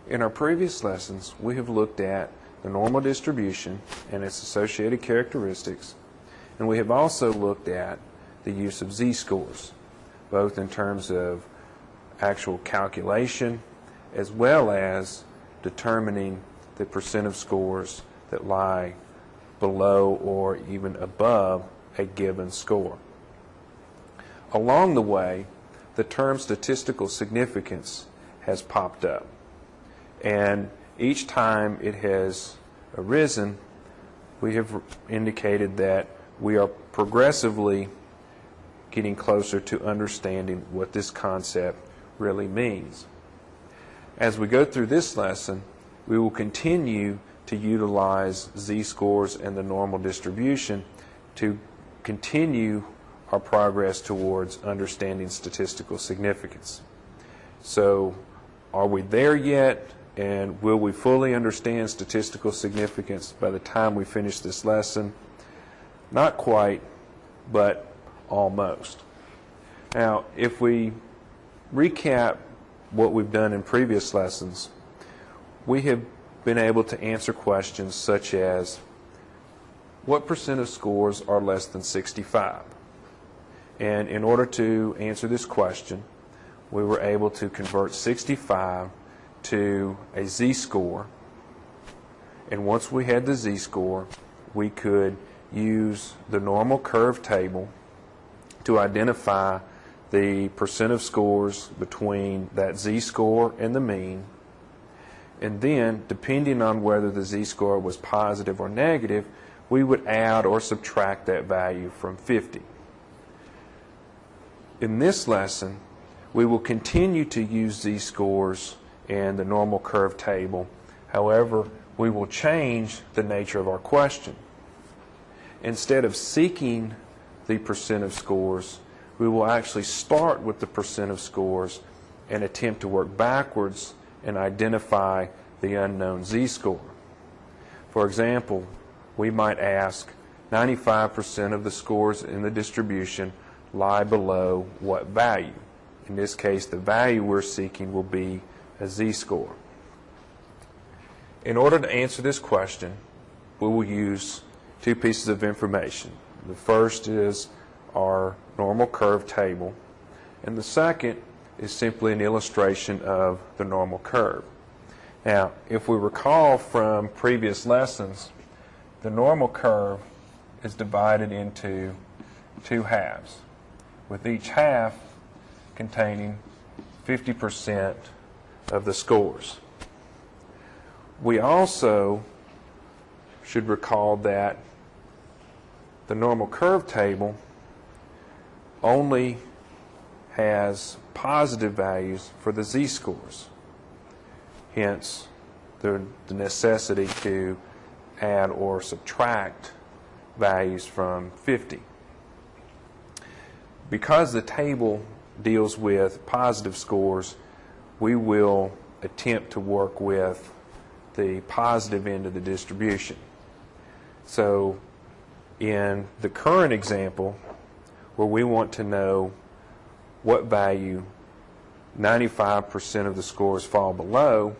In our previous lessons, we have looked at the normal distribution and its associated characteristics, and we have also looked at the use of z-scores, both in terms of actual calculation as well as determining the percent of scores that lie below or even above a given score. Along the way, the term statistical significance has popped up, and each time it has arisen, we have indicated that we are progressively getting closer to understanding what this concept really means. As we go through this lesson, we will continue to utilize z-scores and the normal distribution to continue our progress towards understanding statistical significance. So, are we there yet, and will we fully understand statistical significance by the time we finish this lesson? Not quite, but almost. Now, if we recap what we've done in previous lessons, we have been able to answer questions such as, what percent of scores are less than 65? And in order to answer this question, we were able to convert 65 to a z-score, and once we had the z-score, we could use the normal curve table to identify the percent of scores between that z-score and the mean, and then, depending on whether the z-score was positive or negative, we would add or subtract that value from 50. In this lesson, we will continue to use z-scores and the normal curve table. However, we will change the nature of our question. Instead of seeking the percent of scores, we will actually start with the percent of scores and attempt to work backwards and identify the unknown z-score. For example, we might ask, 95% of the scores in the distribution lie below what value? In this case, the value we're seeking will be a z-score. In order to answer this question, we will use two pieces of information. The first is our normal curve table, and the second is simply an illustration of the normal curve. Now, if we recall from previous lessons, the normal curve is divided into two halves, with each half containing 50% of the scores. We also should recall that the normal curve table only has positive values for the z-scores, hence the necessity to add or subtract values from 50. Because the table deals with positive scores, we will attempt to work with the positive end of the distribution. So in the current example, where we want to know what value 95% of the scores fall below,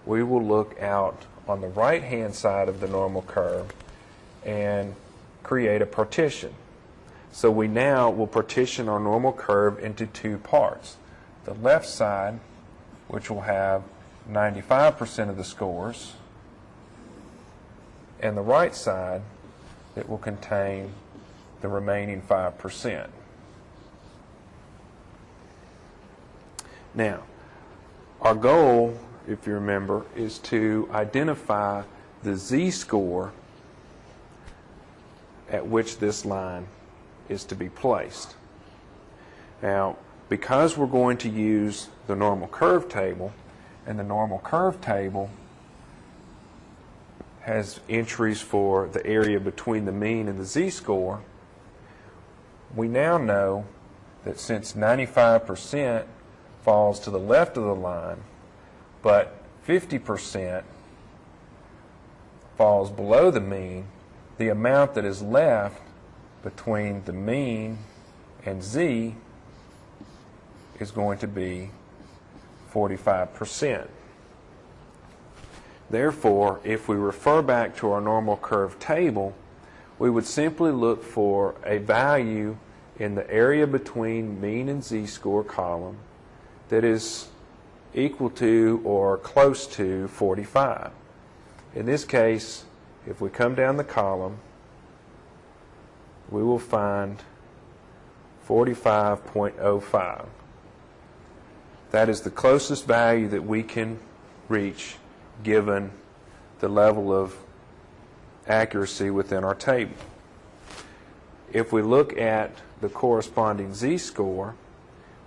we will look out on the right-hand side of the normal curve and create a partition. So we now will partition our normal curve into two parts. The left side, which will have 95% of the scores, and the right side that will contain the remaining 5%. Now, our goal, if you remember, is to identify the z-score at which this line is to be placed. Now, because we're going to use the normal curve table, and the normal curve table has entries for the area between the mean and the z-score, we now know that since 95% falls to the left of the line, but 50% falls below the mean, the amount that is left between the mean and z is going to be 45%. Therefore, if we refer back to our normal curve table, we would simply look for a value in the area between mean and z-score column that is equal to or close to 45. In this case, if we come down the column, we will find 45.05. That is the closest value that we can reach given the level of accuracy within our table. If we look at the corresponding z-score,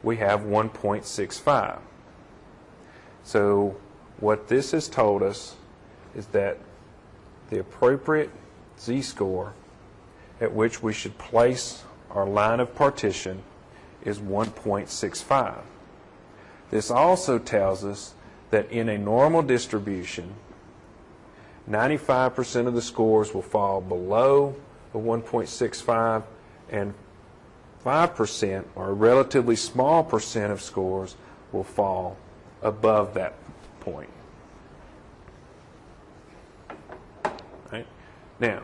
we have 1.65. So what this has told us is that the appropriate z-score at which we should place our line of partition is 1.65. This also tells us that in a normal distribution, 95% of the scores will fall below the 1.65 and 5%, or a relatively small percent of scores, will fall above that point. Right? Now,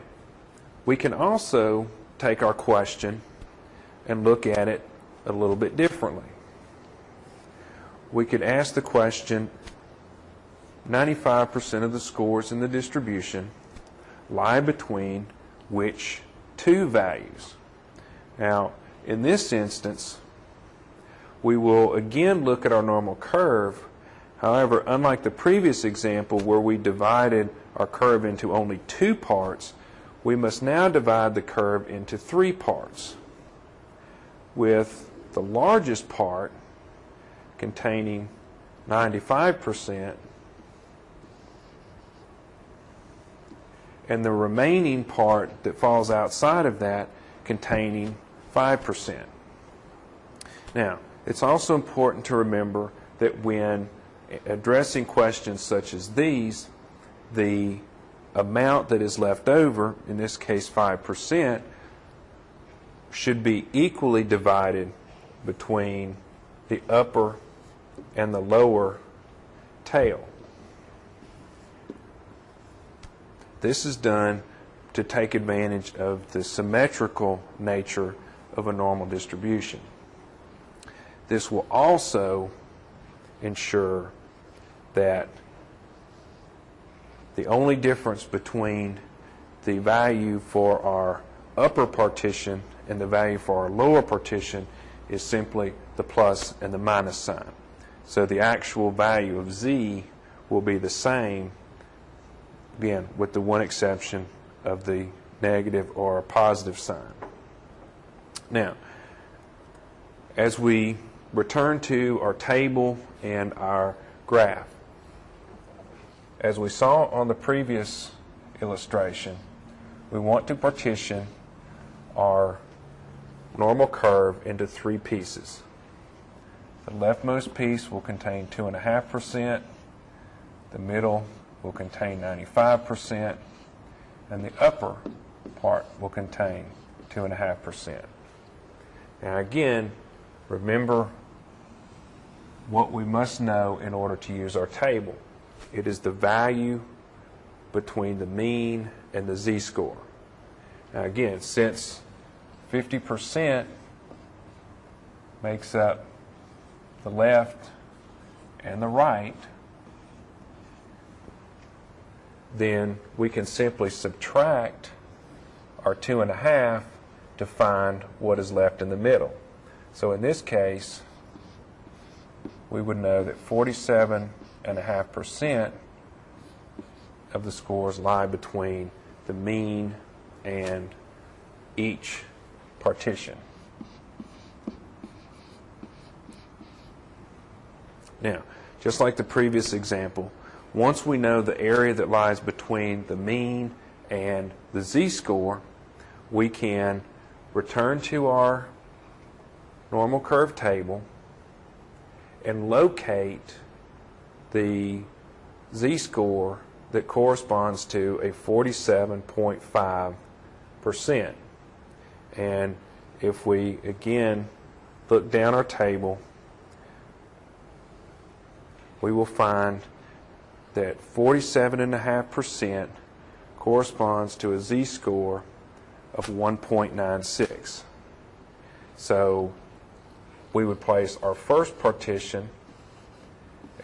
we can also take our question and look at it a little bit differently. We could ask the question, 95% of the scores in the distribution lie between which two values? Now, in this instance, we will again look at our normal curve. However, unlike the previous example where we divided our curve into only two parts, we must now divide the curve into three parts, with the largest part containing 95% and the remaining part that falls outside of that containing 5%. Now, it's also important to remember that when addressing questions such as these, the amount that is left over, in this case 5%, should be equally divided between the upper and the lower tail. This is done to take advantage of the symmetrical nature of a normal distribution. This will also ensure that the only difference between the value for our upper partition and the value for our lower partition is simply the plus and the minus sign. So the actual value of z will be the same, again, with the one exception of the negative or positive sign. Now, as we return to our table and our graph, as we saw on the previous illustration, we want to partition our normal curve into three pieces. The leftmost piece will contain 2.5%, the middle will contain 95%, and the upper part will contain 2.5%. Now again, remember what we must know in order to use our table. It is the value between the mean and the z-score. Now again, since 50% makes up the left and the right, then we can simply subtract our 2.5 to find what is left in the middle. So in this case, we would know that 47.5% of the scores lie between the mean and each partition. Now, just like the previous example, once we know the area that lies between the mean and the z-score, we can return to our normal curve table and locate the z-score that corresponds to a 47.5%. And if we again look down our table, we will find that 47.5% corresponds to a z-score of 1.96. So we would place our first partition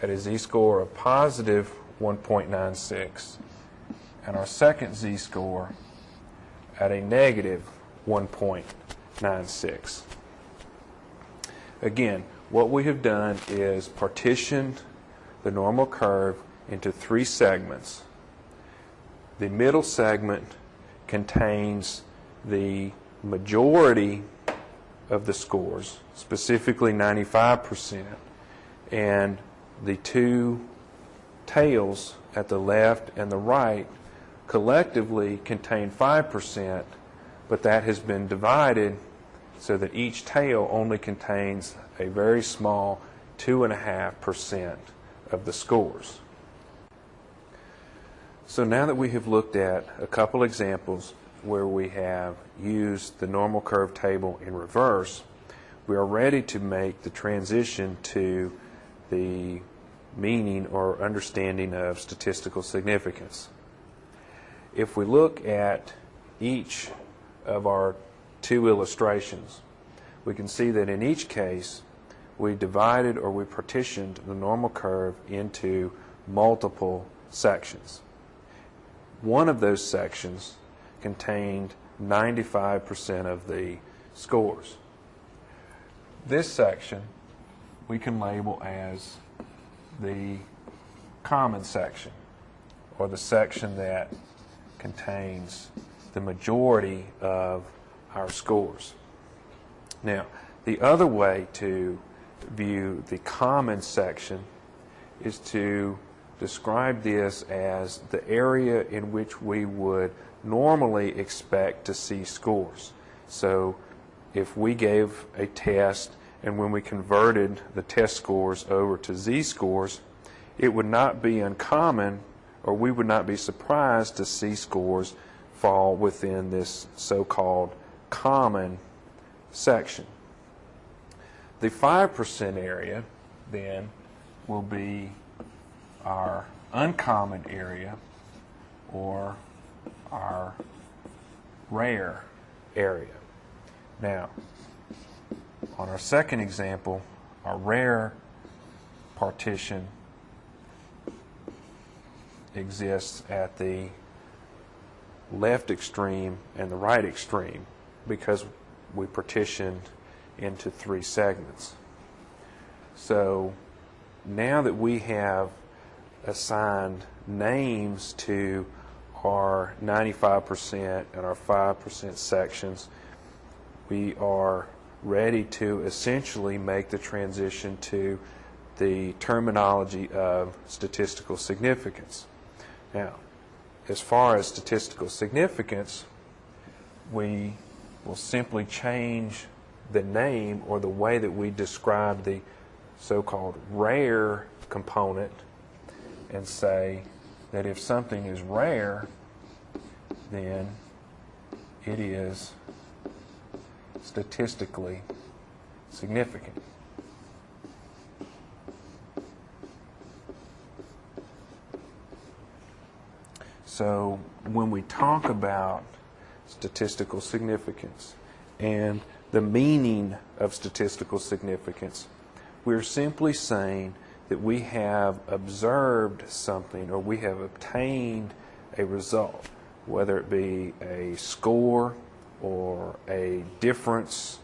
at a z-score of positive 1.96 and our second z-score at a negative 1.96. Again, what we have done is partitioned the normal curve into three segments. The middle segment contains the majority of the scores, specifically 95%, and the two tails at the left and the right collectively contain 5%, but that has been divided so that each tail only contains a very small 2.5% of the scores. So now that we have looked at a couple examples where we have used the normal curve table in reverse, we are ready to make the transition to the meaning or understanding of statistical significance. If we look at each of our two illustrations, we can see that in each case we divided or we partitioned the normal curve into multiple sections. One of those sections contained 95% of the scores. This section we can label as the common section, or the section that contains the majority of our scores. Now, the other way to view the common section is to describe this as the area in which we would normally expect to see scores. So if we gave a test and when we converted the test scores over to z-scores, it would not be uncommon, or we would not be surprised to see scores fall within this so-called common section. The 5% area then will be our uncommon area, or our rare area. Now, on our second example, our rare partition exists at the left extreme and the right extreme because we partitioned into three segments. So now that we have assigned names to our 95% and our 5% sections, we are ready to essentially make the transition to the terminology of statistical significance. Now, as far as statistical significance, we will simply change the name or the way that we describe the so-called rare component and say that if something is rare, then it is statistically significant. So when we talk about statistical significance and the meaning of statistical significance, we're simply saying that we have observed something or we have obtained a result, whether it be a score or a difference,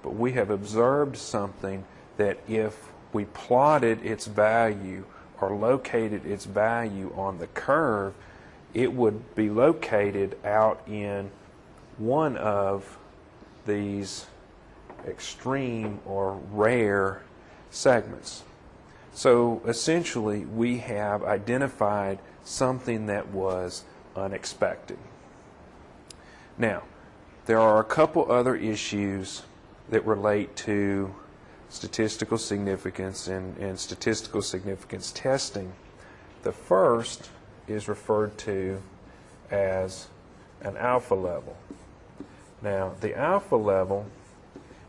but we have observed something that if we plotted its value or located its value on the curve, it would be located out in one of these extreme or rare segments. So essentially we have identified something that was unexpected. Now, there are a couple other issues that relate to statistical significance and statistical significance testing. The first is referred to as an alpha level. Now, the alpha level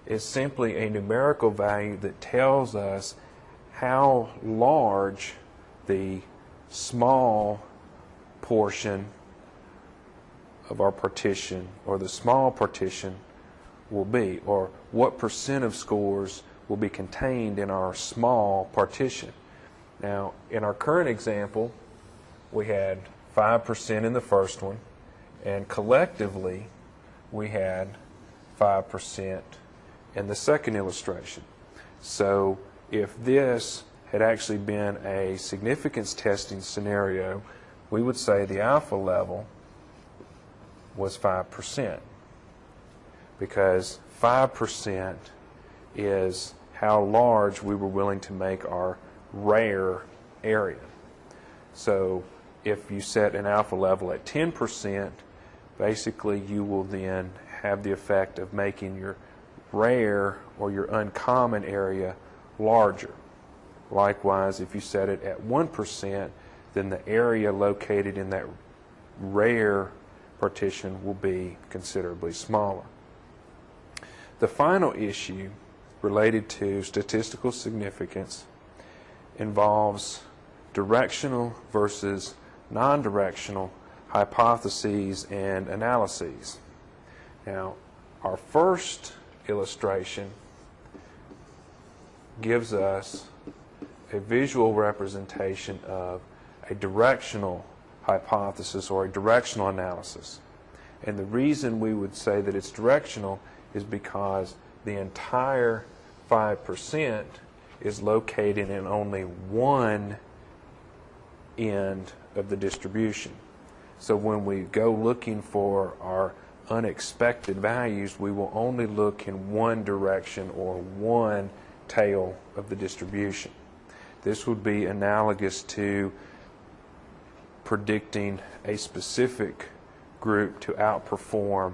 is simply a numerical value that tells us how large the small portion of our partition, or the small partition, will be, or what percent of scores will be contained in our small partition. Now, in our current example, we had 5% in the first one, and collectively we had 5% in the second illustration. So if this had actually been a significance testing scenario, we would say the alpha level was 5%, because 5% is how large we were willing to make our rare area. So if you set an alpha level at 10%, basically you will then have the effect of making your rare or your uncommon area larger. Likewise, if you set it at 1%, then the area located in that rare partition will be considerably smaller. The final issue related to statistical significance involves directional versus non-directional hypotheses and analyses. Now, our first illustration gives us a visual representation of a directional hypothesis or a directional analysis. And the reason we would say that it's directional is because the entire 5% is located in only one end of the distribution. So when we go looking for our unexpected values, we will only look in one direction or one tail of the distribution. This would be analogous to predicting a specific group to outperform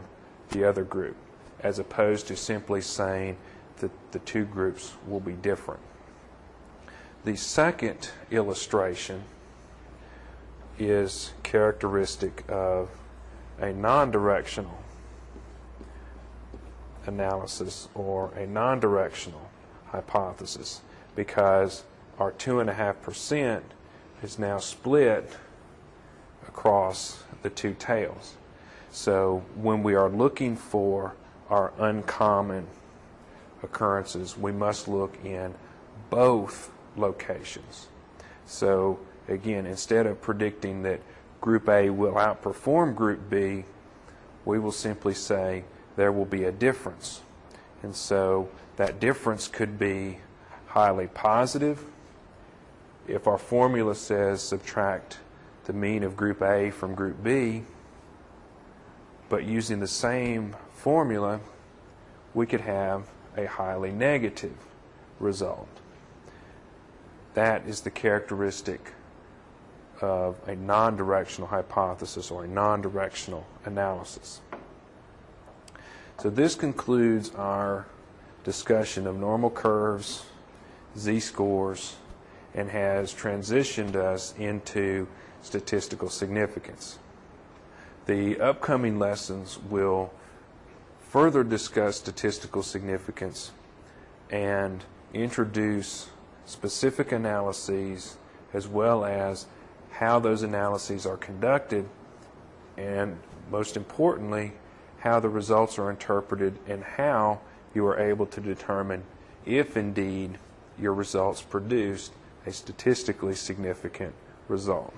the other group, as opposed to simply saying that the two groups will be different. The second illustration is characteristic of a non-directional analysis or a non-directional hypothesis, because our 2.5% is now split across the two tails. So when we are looking for our uncommon occurrences, we must look in both locations. So again, instead of predicting that Group A will outperform Group B, we will simply say there will be a difference. And so that difference could be highly positive. If our formula says subtract the mean of Group A from Group B, but using the same formula, we could have a highly negative result. That is the characteristic of a non-directional hypothesis or a non-directional analysis. So this concludes our discussion of normal curves, z-scores, and has transitioned us into statistical significance. The upcoming lessons will further discuss statistical significance and introduce specific analyses, as well as how those analyses are conducted, and most importantly, how the results are interpreted and how you are able to determine if indeed your results produced a statistically significant result.